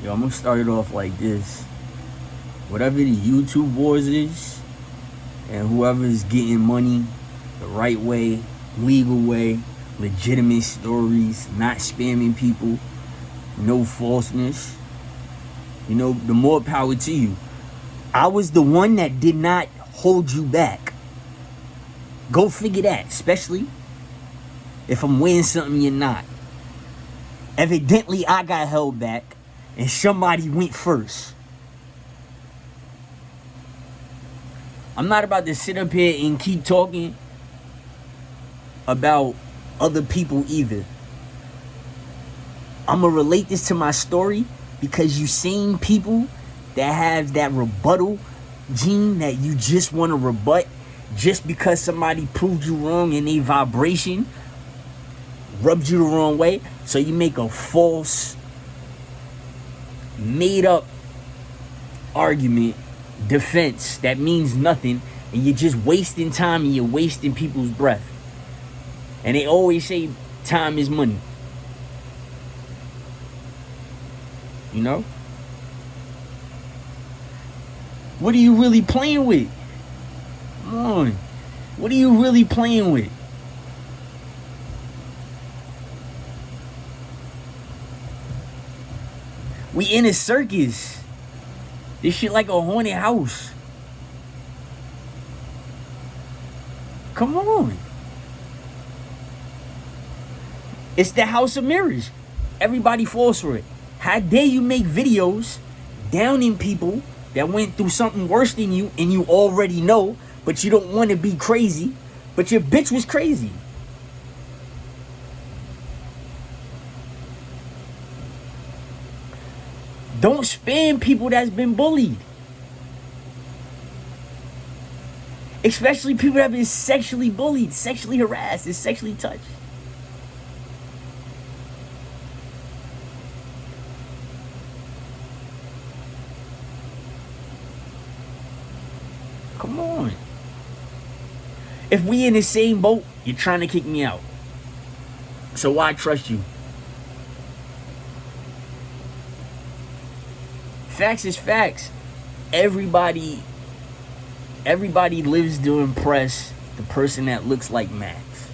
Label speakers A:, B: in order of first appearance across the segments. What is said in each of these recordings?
A: Yo, I'm gonna start it off like this. Whatever the YouTube wars is, and whoever is getting money the right way, legal way, legitimate stories, not spamming people, no falseness, the more power to you. I was the one that did not hold you back. Go figure that, especially if I'm wearing something you're not. Evidently, I got held back, and somebody went first. I'm not about to sit up here and keep talking about other people either. I'm going to relate this to my story because you seen people that have that rebuttal gene that you just want to rebut just because somebody proved you wrong and a vibration rubbed you the wrong way. So you make a false, made up argument, defense that means nothing, and you're just wasting time and you're wasting people's breath. And they always say time is money. You know? What are you really playing with? Come on. What are you really playing with? We in a circus. This shit like a haunted house. Come on. It's the house of mirrors. Everybody falls for it. How dare you make videos downing people that went through something worse than you and you already know, but you don't want to be crazy, but your bitch was crazy. Don't spam people that's been bullied. Especially people that have been sexually bullied, sexually harassed, and sexually touched. Come on. If we in the same boat, you're trying to kick me out. So why trust you? Facts is facts. Everybody lives to impress the person that looks like Max.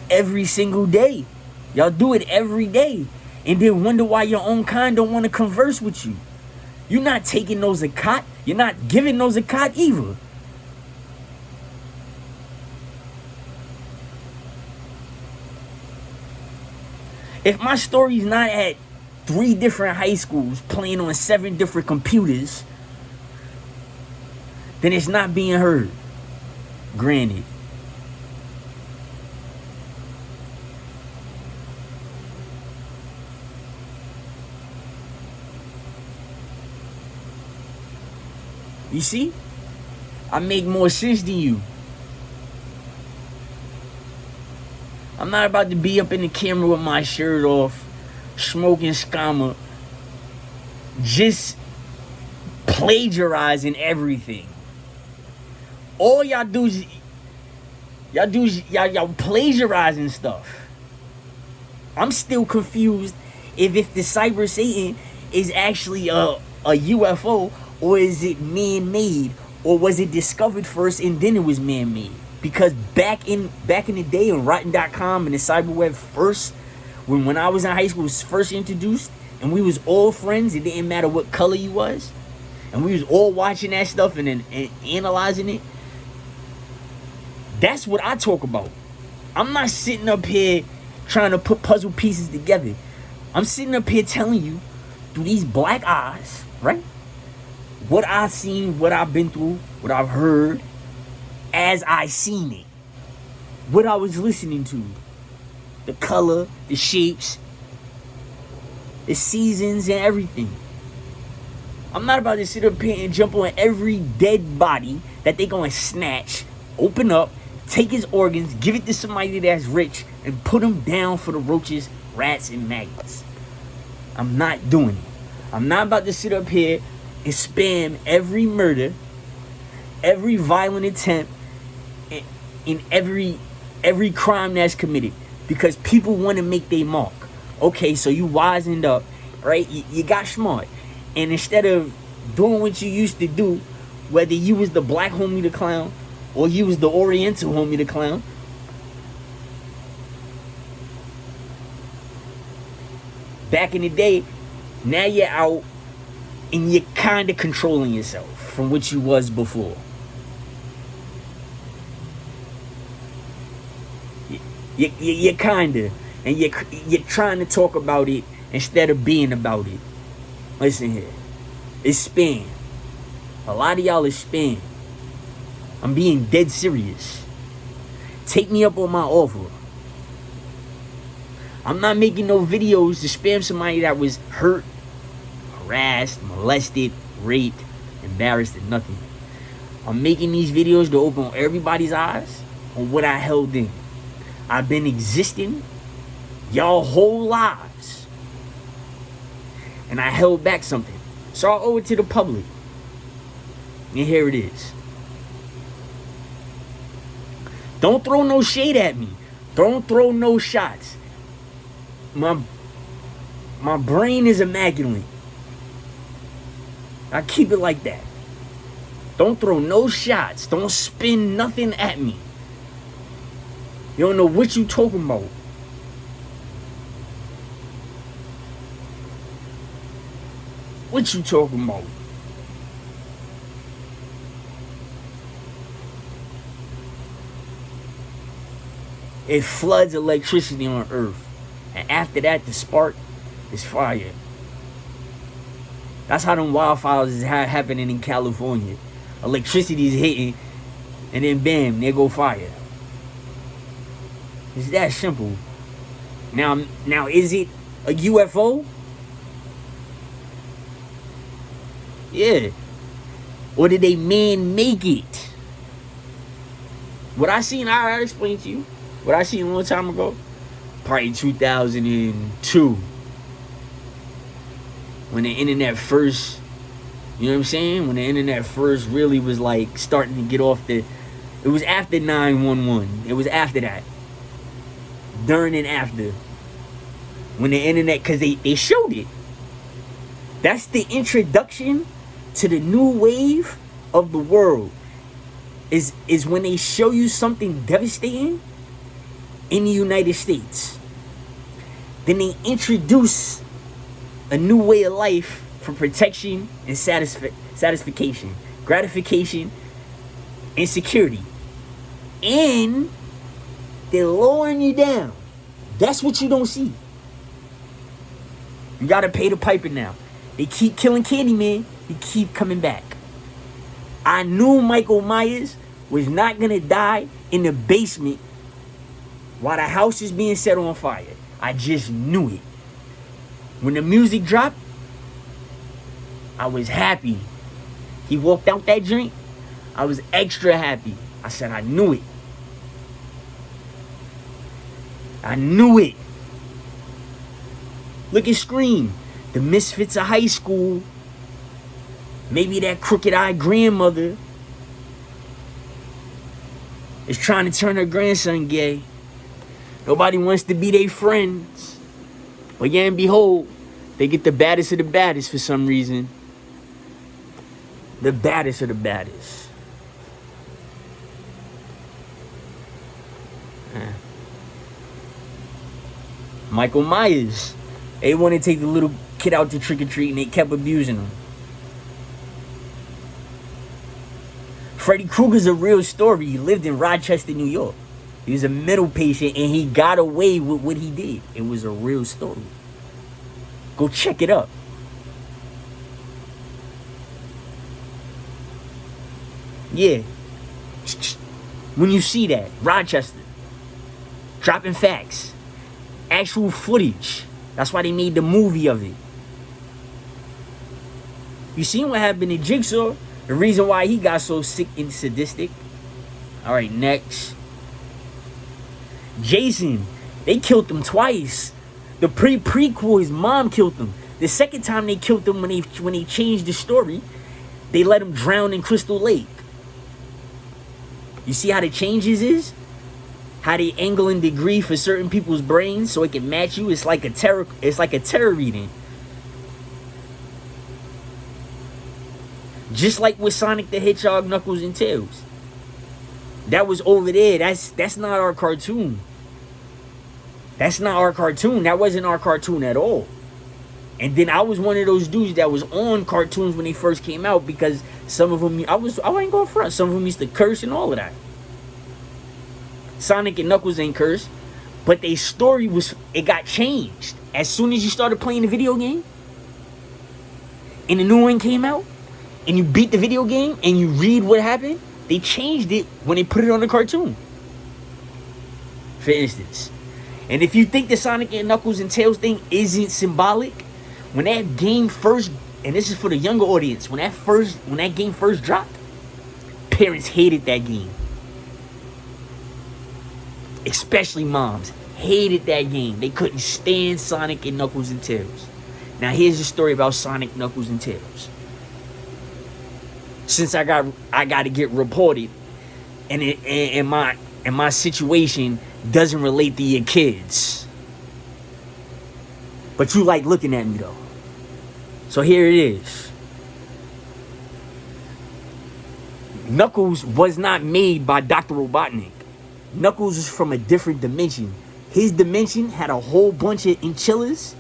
A: Every single day. Y'all do it every day. And then wonder why your own kind don't want to converse with you. You're not taking no zakat. You're not giving no zakat either. If my story's not at 3 different high schools playing on 7 different computers, then it's not being heard. Granted. You see? I make more sense than you. I'm not about to be up in the camera with my shirt off, smoking scammer, just plagiarizing everything. All y'all do is y'all plagiarizing stuff. I'm still confused if the Cyber Satan is actually a UFO, or is it man-made, or was it discovered first and then it was man-made? Because back in the day on Rotten.com and the cyberweb first, when I was in high school, it was first introduced, and we was all friends. It didn't matter what color you was, and we was all watching that stuff and analyzing it. That's what I talk about. I'm not sitting up here trying to put puzzle pieces together. I'm sitting up here telling you through these black eyes, right? What I've seen, what I've been through, what I've heard, as I seen it. What I was listening to. The color, the shapes, the seasons, and everything. I'm not about to sit up here and jump on every dead body that they gonna snatch, open up, take his organs, give it to somebody that's rich, and put them down for the roaches, rats, and maggots. I'm not doing it. I'm not about to sit up here and spam every murder, every violent attempt, in every crime that's committed, because people want to make their mark. Okay, so you wisened up, right? You got smart. And instead of doing what you used to do, whether you was the black homie the clown or you was the oriental homie the clown, back in the day, now you're out and you're kind of controlling yourself from what you was before. You're kind of, and you're trying to talk about it instead of being about it. Listen here, it's spam. A lot of y'all is spam. I'm being dead serious. Take me up on my offer. I'm not making no videos to spam somebody that was hurt, harassed, molested, raped, embarrassed, and nothing. I'm making these videos to open everybody's eyes on what I held in. I've been existing y'all whole lives, and I held back something, so I owe it to the public. And here it is. Don't throw no shade at me. Don't throw no shots. My brain is immaculate. I keep it like that. Don't throw no shots. Don't spin nothing at me. You don't know what you talking about. What you talking about? It floods electricity on Earth. And after that, the spark is fire. That's how them wildfires is happening in California. Electricity is hitting, and then bam, there go fire. It's that simple. Now is it a UFO? Yeah. Or did they man make it? What I seen, I explained to you. What I seen a long time ago, probably 2002, when the internet first, you know what I'm saying? When the internet first really was like starting to get off the, it was after 911. It was after that. During and after. When the internet, because they showed it. That's the introduction to the new wave of the world. Is when they show you something devastating in the United States. Then they introduce a new way of life for protection and satisfaction, gratification, and security. And they're lowering you down. That's what you don't see. You gotta pay the piper now. They keep killing Candyman. He keep coming back. I knew Michael Myers was not gonna die in the basement while the house is being set on fire. I just knew it. When the music dropped, I was happy. He walked out that joint, I was extra happy. I said, I knew it. I knew it. Look at Scream. The misfits of high school. Maybe that crooked-eyed grandmother is trying to turn her grandson gay. Nobody wants to be their friends. But yeah, and behold, they get the baddest of the baddest for some reason. The baddest of the baddest. Michael Myers. They wanted to take the little kid out to trick-or-treat and they kept abusing him. Freddy Krueger's a real story. He lived in Rochester, New York. He was a mental patient and he got away with what he did. It was a real story. Go check it up. Yeah. When you see that, Rochester, dropping facts, actual footage. That's why they made the movie of it. You seen what happened to Jigsaw? The reason why he got so sick and sadistic. All right, next. Jason, they killed him twice. The prequel, his mom killed him. The second time they killed him, when they changed the story, they let him drown in Crystal Lake. You see how the changes is? how they angle and degree for certain people's brains so it can match you. It's like a tarot. It's like a tarot reading. Just like with Sonic the Hedgehog, Knuckles, and Tails. That was over there. That's not our cartoon. That's not our cartoon. That wasn't our cartoon at all. And then I was one of those dudes that was on cartoons when they first came out, because some of them, I ain't going front. Some of them used to curse and all of that. Sonic and Knuckles ain't cursed, but their story it got changed. As soon as you started playing the video game, and the new one came out, and you beat the video game, and you read what happened, they changed it when they put it on the cartoon. For instance. And if you think the Sonic and Knuckles and Tails thing isn't symbolic, when that game first, and this is for the younger audience, when that game first dropped, parents hated that game. Especially moms hated that game. They couldn't stand Sonic and Knuckles and Tails. Now here's the story about Sonic, Knuckles, and Tails. Since I got to get reported, and my situation doesn't relate to your kids, but you like looking at me though. So here it is. Knuckles was not made by Dr. Robotnik. Knuckles is from a different dimension. His dimension had a whole bunch of enchillas.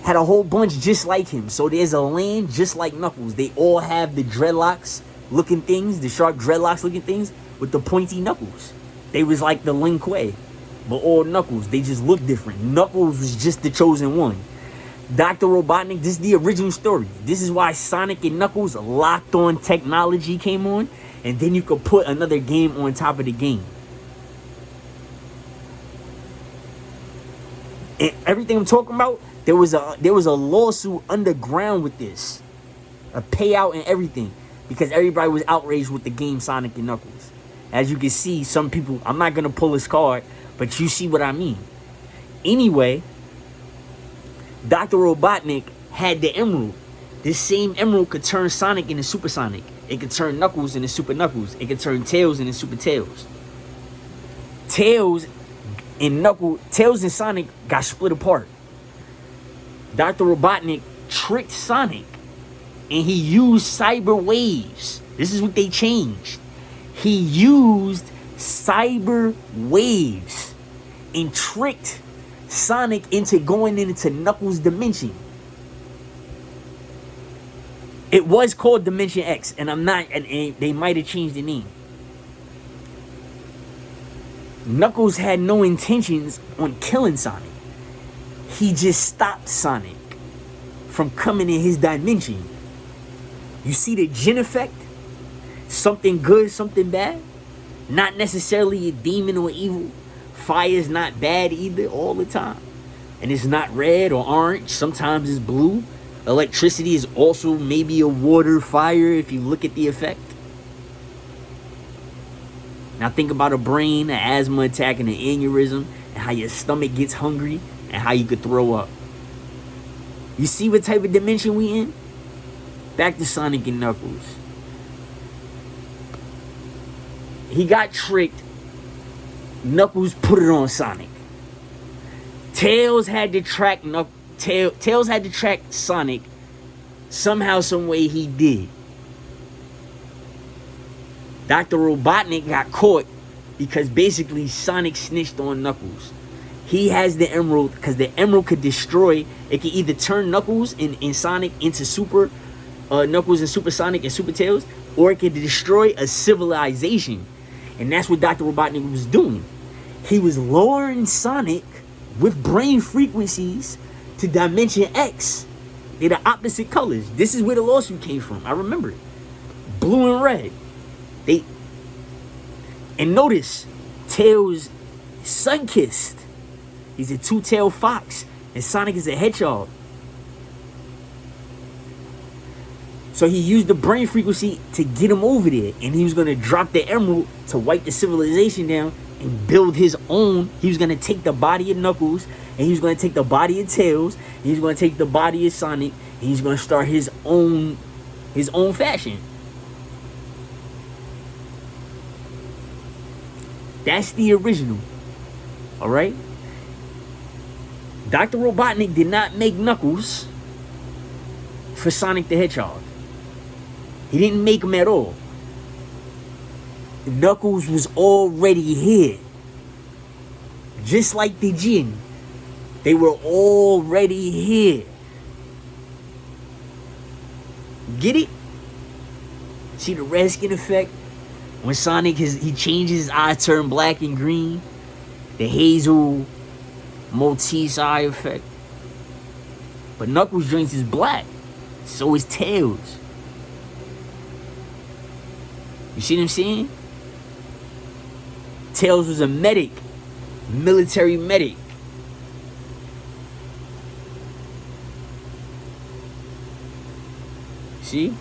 A: Had a whole bunch just like him. So there's a land just like Knuckles. They all have the dreadlocks looking things, the sharp dreadlocks looking things with the pointy knuckles. They was like the Lin Kuei, but all Knuckles. They just look different. Knuckles was just the chosen one. Dr. Robotnik, this is the original story. This is why Sonic and Knuckles locked on technology came on, and then you could put another game on top of the game. And everything I'm talking about, there was a lawsuit underground with this. A payout and everything. Because everybody was outraged with the game Sonic and Knuckles. As you can see, some people, I'm not going to pull his card, but you see what I mean. Anyway, Dr. Robotnik had the emerald. This same emerald could turn Sonic into Super Sonic. It could turn Knuckles into Super Knuckles. It could turn Tails into Super Tails. Tails and Sonic got split apart. Dr. Robotnik tricked Sonic, and he used cyber waves. This is what they changed. He used cyber waves and tricked Sonic into going into Knuckles' dimension. It was called Dimension X, and they might have changed the name. Knuckles had no intentions on killing Sonic. He just stopped Sonic from coming in his dimension. You see the Jin effect? Something good, something bad. Not necessarily a demon or evil. Fire's not bad either all the time. And it's not red or orange. Sometimes it's blue. Electricity is also maybe a water fire if you look at the effect. Now think about a brain, an asthma attack, and an aneurysm, and how your stomach gets hungry, and how you could throw up. You see what type of dimension we in? Back to Sonic and Knuckles. He got tricked. Knuckles put it on Sonic. Tails had to track Tails had to track Sonic. Somehow, some way he did. Dr. Robotnik got caught because basically Sonic snitched on Knuckles. He has the emerald because the emerald could destroy. It could either turn Knuckles and Sonic into Super Knuckles and Super Sonic and Super Tails, or it could destroy a civilization. And that's what Dr. Robotnik was doing. He was lowering Sonic with brain frequencies to Dimension X. They're the opposite colors. This is where the lawsuit came from. I remember it. Blue and red. And notice, Tails sun-kissed. He's a two-tailed fox, and Sonic is a hedgehog. So he used the brain frequency to get him over there, and he was going to drop the emerald to wipe the civilization down and build his own. He was going to take the body of Knuckles, and he was going to take the body of Tails, and he was going to take the body of Sonic, and he's going to start his own fashion. That's the original. Alright? Dr. Robotnik did not make Knuckles for Sonic the Hedgehog. He didn't make him at all. Knuckles was already here. Just like the Jinn. They were already here. Get it? See the red skin effect? When Sonic, he changes his eyes, turn black and green. The Hazel Maltese eye effect. But Knuckles' joints is black. So is Tails. You see what I'm saying? Tails was a medic. Military medic. See?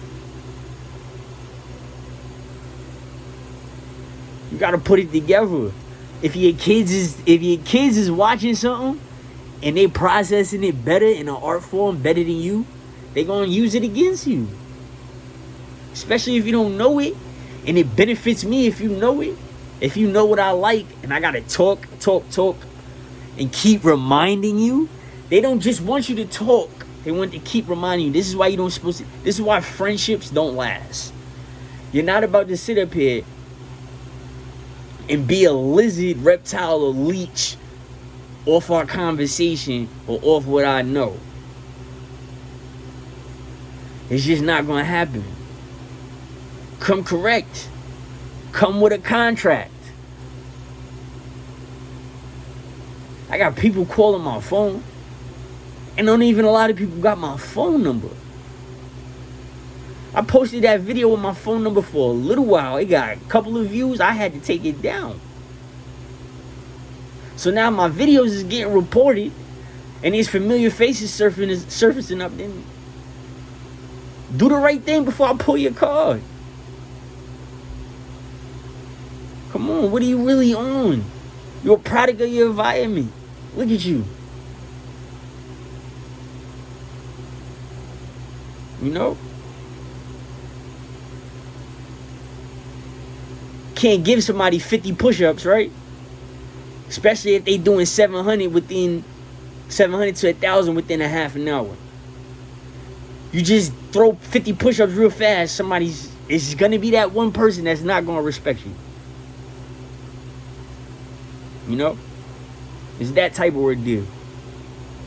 A: You gotta put it together. If your kids is watching something and they processing it better in an art form, better than you, they gonna use it against you. Especially if you don't know it, and it benefits me if you know it. If you know what I like, and I gotta talk, and keep reminding you. They don't just want you to talk. They want to keep reminding you. This is why you don't supposed to. This is why friendships don't last. You're not about to sit up here and be a lizard, reptile, or leech off our conversation or off what I know. It's just not gonna happen. Come correct. Come with a contract. I got people calling my phone, and not even a lot of people got my phone number. I posted that video with my phone number for a little while. It got a couple of views. I had to take it down. So now my videos is getting reported, and these familiar faces surfacing up. Then do the right thing before I pull your card. Come on, what are you really on? You're a product of your environment. Look at you. You know? Can't give somebody 50 push-ups, right? Especially if they doing 700 to 1,000 within a half an hour. You just throw 50 push-ups real fast, it's gonna be that one person that's not gonna respect you. You know? It's that type of ordeal.